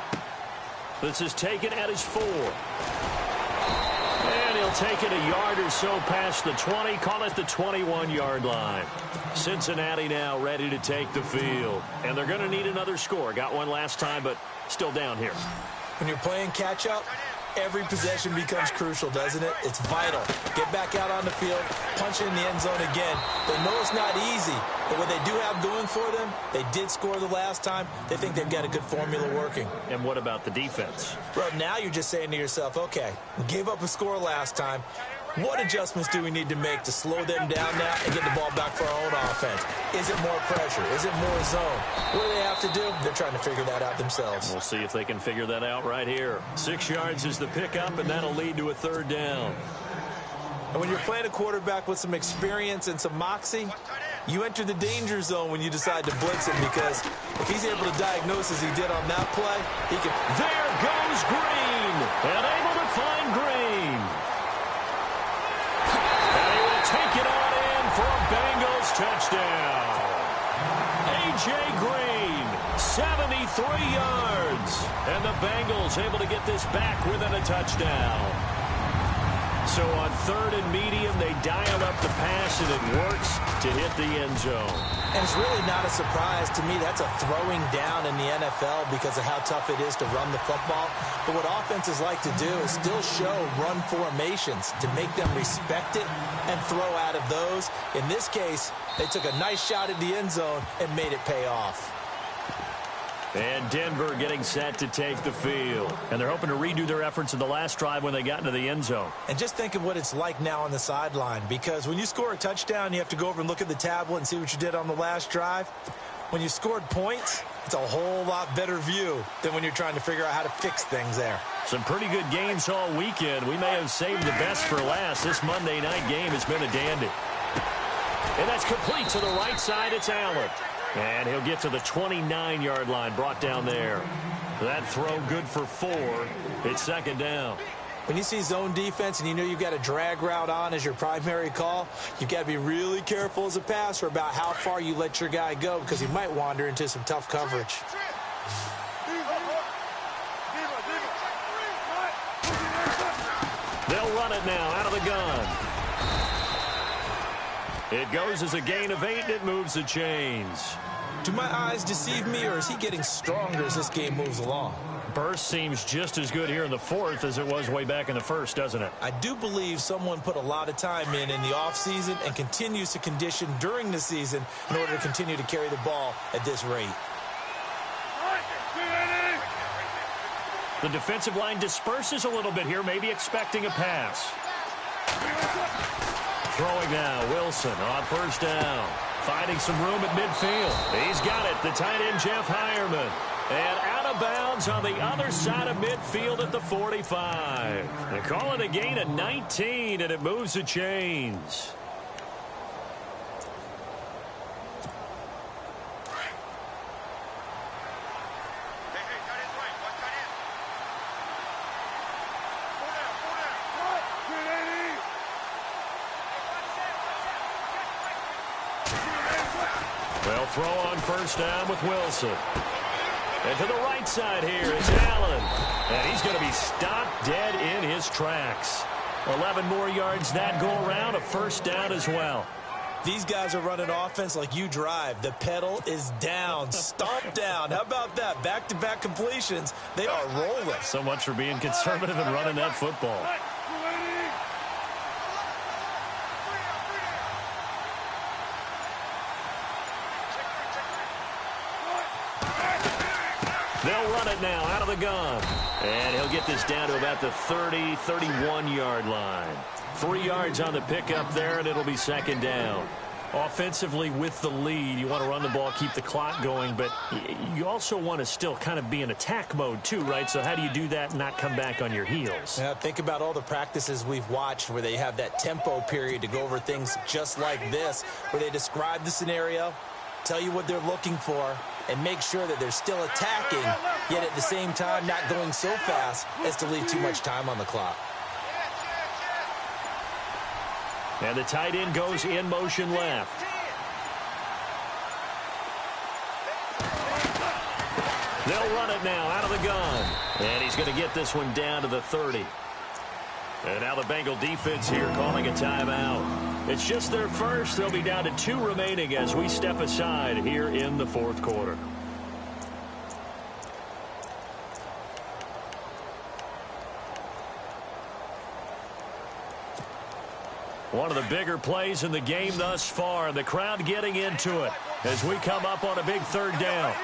[SPEAKER 3] This is taken at his 4. And he'll take it a yard or so past the 20. Call it the 21-yard line. Cincinnati now ready to take the field. And they're going to need another score. Got one last time, but still down here.
[SPEAKER 4] When you're playing catch-up, every possession becomes crucial, doesn't it? It's vital. Get back out on the field, punch it in the end zone again. They know it's not easy, but what they do have going for them, they did score the last time. They think they've got a good formula working.
[SPEAKER 3] And what about the defense?
[SPEAKER 4] Bro, now you're just saying to yourself, okay, we gave up a score last time. What adjustments do we need to make to slow them down now and get the ball back for our own offense? Is it more pressure? Is it more zone? What do they have to do? They're trying to figure that out themselves.
[SPEAKER 3] We'll see if they can figure that out right here. 6 yards is the pickup, and that'll lead to a third down.
[SPEAKER 4] And when you're playing a quarterback with some experience and some moxie, you enter the danger zone when you decide to blitz him, because if he's able to diagnose as he did on that play, he can...
[SPEAKER 3] There goes Green, and able to find Green. And he will take it on in for a Bengals touchdown. A.J. Green, 73 yards. And the Bengals able to get this back within a touchdown. So on third and medium, they dial up the pass, and it works to hit the end zone.
[SPEAKER 4] And it's really not a surprise to me. That's a throwing down in the NFL because of how tough it is to run the football. But what offenses like to do is still show run formations to make them respect it and throw out of those. In this case, they took a nice shot at the end zone and made it pay off.
[SPEAKER 3] And Denver getting set to take the field. And they're hoping to redo their efforts in the last drive when they got into the end zone.
[SPEAKER 4] And just think of what it's like now on the sideline, because when you score a touchdown, you have to go over and look at the tablet and see what you did on the last drive. When you scored points, it's a whole lot better view than when you're trying to figure out how to fix things there.
[SPEAKER 3] Some pretty good games all weekend. We may have saved the best for last. This Monday night game has been a dandy. And that's complete to the right side. It's Allen. And he'll get to the 29-yard line, brought down there. That throw good for 4. It's second down.
[SPEAKER 4] When you see zone defense and you know you've got a drag route on as your primary call, you've got to be really careful as a passer about how far you let your guy go, because he might wander into some tough coverage.
[SPEAKER 3] They'll run it now out of the gun. It goes as a gain of 8, and it moves the chains.
[SPEAKER 4] Do my eyes deceive me, or is he getting stronger as this game moves along?
[SPEAKER 3] Burst seems just as good here in the fourth as it was way back in the first, doesn't it?
[SPEAKER 4] I do believe someone put a lot of time in the offseason and continues to condition during the season in order to continue to carry the ball at this rate.
[SPEAKER 3] The defensive line disperses a little bit here, maybe expecting a pass. Throwing now, Wilson on first down. Finding some room at midfield. He's got it, the tight end Jeff Hireman. And out of bounds on the other side of midfield at the 45. They call it a gain of 19, and it moves the chains. They'll throw on first down with Wilson. And to the right side here is Allen. And he's going to be stopped dead in his tracks. 11 more yards that go around, a first down as well.
[SPEAKER 4] These guys are running offense like you drive. The pedal is down, stomped down. How about that? Back-to-back completions. They are rolling.
[SPEAKER 3] So much for being conservative and running that football. They'll run it now out of the gun. And he'll get this down to about the 30, 31-yard line. 3 yards on the pickup there, and it'll be second down. Offensively with the lead, you want to run the ball, keep the clock going, but you also want to still kind of be in attack mode too, right? So how do you do that and not come back on your heels?
[SPEAKER 4] Yeah, think about all the practices we've watched where they have that tempo period to go over things just like this, where they describe the scenario, tell you what they're looking for, and make sure that they're still attacking, yet at the same time not going so fast as to leave too much time on the clock.
[SPEAKER 3] And the tight end goes in motion left. They'll run it now out of the gun. And he's going to get this one down to the 30. And now the Bengal defense here calling a timeout. It's just their first. They'll be down to 2 remaining as we step aside here in the fourth quarter. One of the bigger plays in the game thus far, and the crowd getting into it as we come up on a big third down.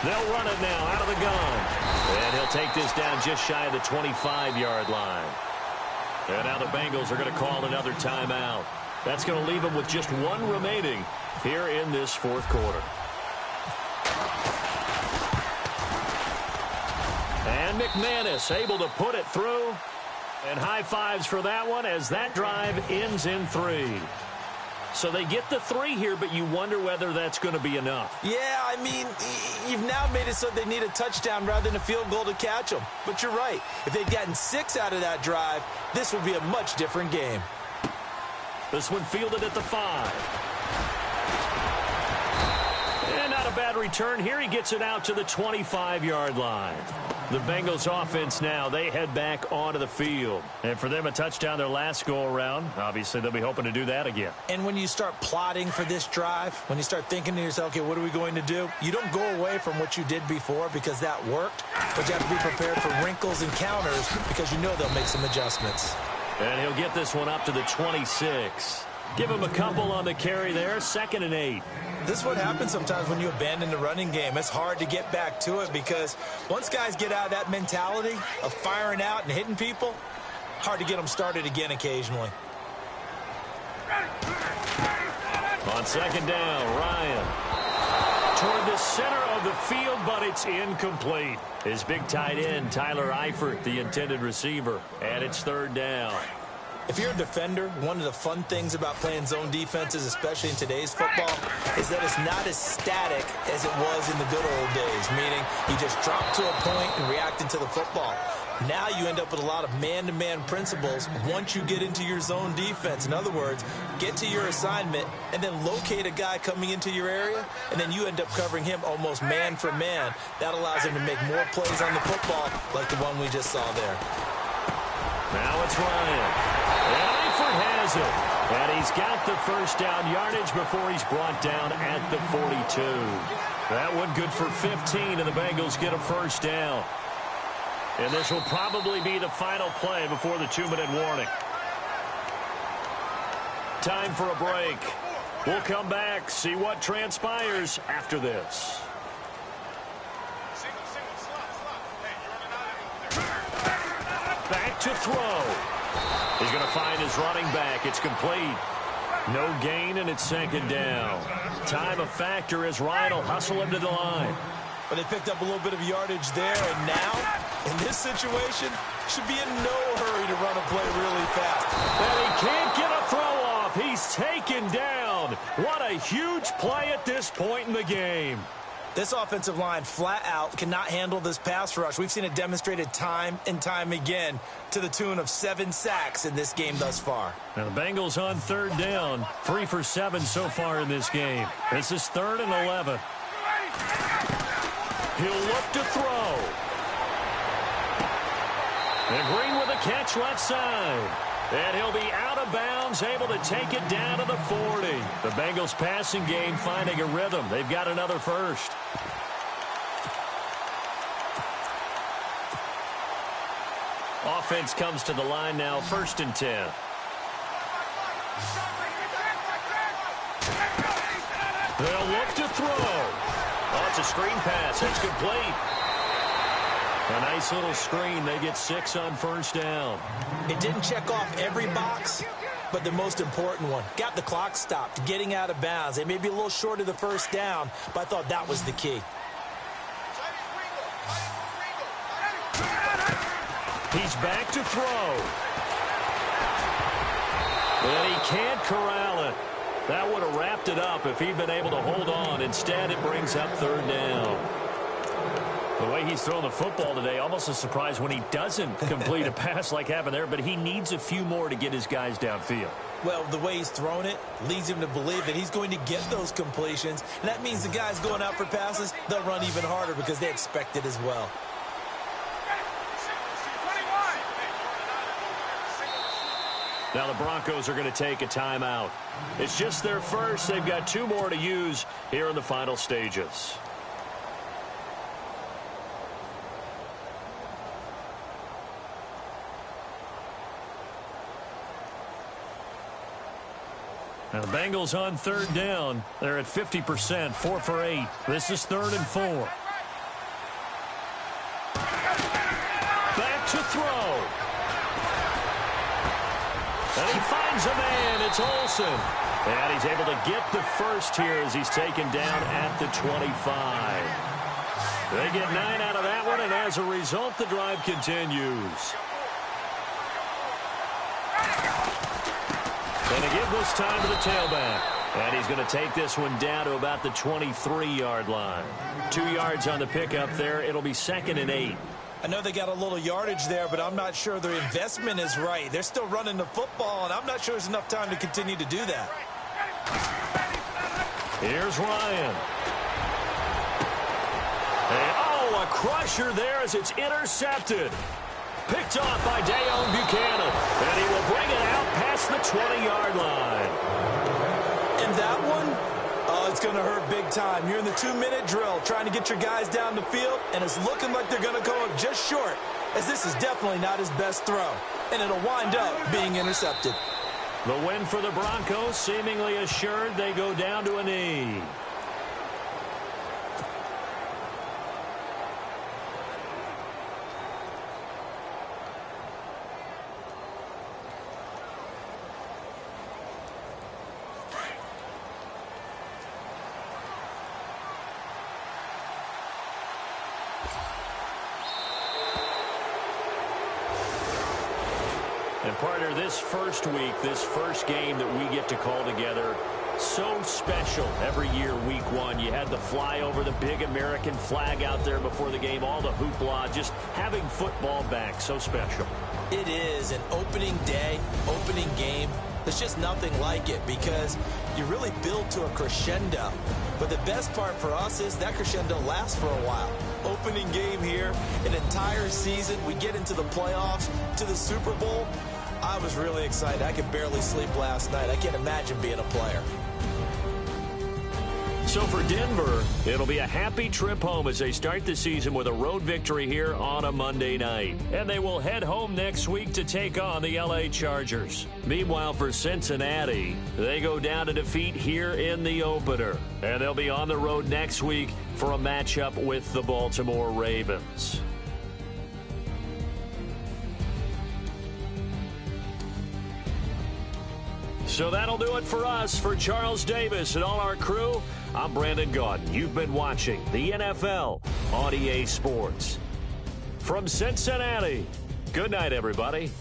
[SPEAKER 3] They'll run it now out of the gun. And he'll take this down just shy of the 25-yard line. And now the Bengals are going to call another timeout. That's going to leave them with just 1 remaining here in this fourth quarter. And McManus able to put it through. And high fives for that one as that drive ends in 3. So they get the 3 here, but you wonder whether that's going to be enough.
[SPEAKER 4] Yeah, I mean, you've now made it so they need a touchdown rather than a field goal to catch them. But you're right. If they'd gotten 6 out of that drive, this would be a much different game.
[SPEAKER 3] This one fielded at the 5. And not a bad return here. He gets it out to the 25-yard line. The Bengals offense now, they head back onto the field. And for them, a touchdown their last go-around. Obviously, they'll be hoping to do that again.
[SPEAKER 4] And when you start plotting for this drive, when you start thinking to yourself, okay, what are we going to do? You don't go away from what you did before because that worked. But you have to be prepared for wrinkles and counters because you know they'll make some adjustments.
[SPEAKER 3] And he'll get this one up to the 26. Give him a couple on the carry there, 2nd and 8.
[SPEAKER 4] This is what happens sometimes when you abandon the running game. It's hard to get back to it because once guys get out of that mentality of firing out and hitting people, hard to get them started again occasionally.
[SPEAKER 3] On 2nd down, Ryan. Toward the center of the field, but it's incomplete. His big tight end, Tyler Eifert, the intended receiver, and it's 3rd down.
[SPEAKER 4] If you're a defender, one of the fun things about playing zone defenses, especially in today's football, is that it's not as static as it was in the good old days, meaning you just drop to a point and reacted to the football. Now you end up with a lot of man-to-man principles once you get into your zone defense. In other words, get to your assignment and then locate a guy coming into your area, and then you end up covering him almost man for man. That allows him to make more plays on the football like the one we just saw there.
[SPEAKER 3] Now it's Ryan. And Eifert has it. And he's got the 1st down yardage before he's brought down at the 42. That one good for 15, and the Bengals get a 1st down. And this will probably be the final play before the 2-minute warning. Time for a break. We'll come back, see what transpires after this. Back to throw. He's going to find his running back. It's complete. No gain, and it's 2nd down. Time a factor as Ryan will hustle him to the line.
[SPEAKER 4] But they picked up a little bit of yardage there, and now, in this situation, should be in no hurry to run a play really fast.
[SPEAKER 3] And he can't get a throw off. He's taken down. What a huge play at this point in the game.
[SPEAKER 4] This offensive line flat out cannot handle this pass rush. We've seen it demonstrated time and time again to the tune of 7 sacks in this game thus far.
[SPEAKER 3] Now the Bengals on 3rd down, 3 for 7 so far in this game. This is 3rd and 11. He'll look to throw. And Green with a catch left side. And he'll be out of bounds, able to take it down to the 40. The Bengals passing game finding a rhythm. They've got another 1st. Offense comes to the line now, 1st and 10. They'll look to throw. Oh, it's a screen pass. It's complete. A nice little screen. They get 6 on 1st down.
[SPEAKER 4] It didn't check off every box, but the most important one. Got the clock stopped, getting out of bounds. They may be a little short of the 1st down, but I thought that was the key.
[SPEAKER 3] He's back to throw. And he can't corral it. That would have wrapped it up if he'd been able to hold on. Instead, it brings up 3rd down. The way he's throwing the football today, almost a surprise when he doesn't complete a pass like happened there, but he needs a few more to get his guys downfield.
[SPEAKER 4] Well, the way he's thrown it leads him to believe that he's going to get those completions, and that means the guys going out for passes, they'll run even harder because they expect it as well.
[SPEAKER 3] Now the Broncos are going to take a timeout. It's just their 1st. They've got 2 more to use here in the final stages. Now the Bengals on 3rd down. They're at 50%, 4 for 8. This is 3rd and 4. Back to throw. And he finds a man. It's Olsen. And he's able to get the 1st here as he's taken down at the 25. They get 9 out of that one, and as a result, the drive continues. And they give this time to the tailback. And he's going to take this one down to about the 23-yard line. 2 yards on the pickup there. It'll be 2nd and 8.
[SPEAKER 4] I know they got a little yardage there, but I'm not sure their investment is right. They're still running the football, and I'm not sure there's enough time to continue to do that.
[SPEAKER 3] Here's Ryan. And, oh, a crusher there as it's intercepted. Picked off by Dayon Buchanan. And he will bring it out past the 20-yard line.
[SPEAKER 4] And that one, oh, it's going to hurt big time. You're in the 2-minute drill trying to get your guys down the field, and it's looking like they're going to go up just short, as this is definitely not his best throw. And it'll wind up being intercepted.
[SPEAKER 3] The win for the Broncos seemingly assured. They go down to a knee. And partner, this first week, this first game that we get to call together, so special every year, week one. You had the flyover, the big American flag out there before the game, all the hoopla, just having football back, so special.
[SPEAKER 4] It is an opening day, opening game. There's just nothing like it because you really build to a crescendo. But the best part for us is that crescendo lasts for a while. Opening game here, an entire season. We get into the playoffs, to the Super Bowl. I was really excited. I could barely sleep last night. I can't imagine being a player.
[SPEAKER 3] So for Denver, it'll be a happy trip home as they start the season with a road victory here on a Monday night. And they will head home next week to take on the LA Chargers. Meanwhile, for Cincinnati, they go down to defeat here in the opener. And they'll be on the road next week for a matchup with the Baltimore Ravens. So that'll do it for us. For Charles Davis and all our crew, I'm Brandon Gaudin. You've been watching the NFL on EA Sports. From Cincinnati, good night, everybody.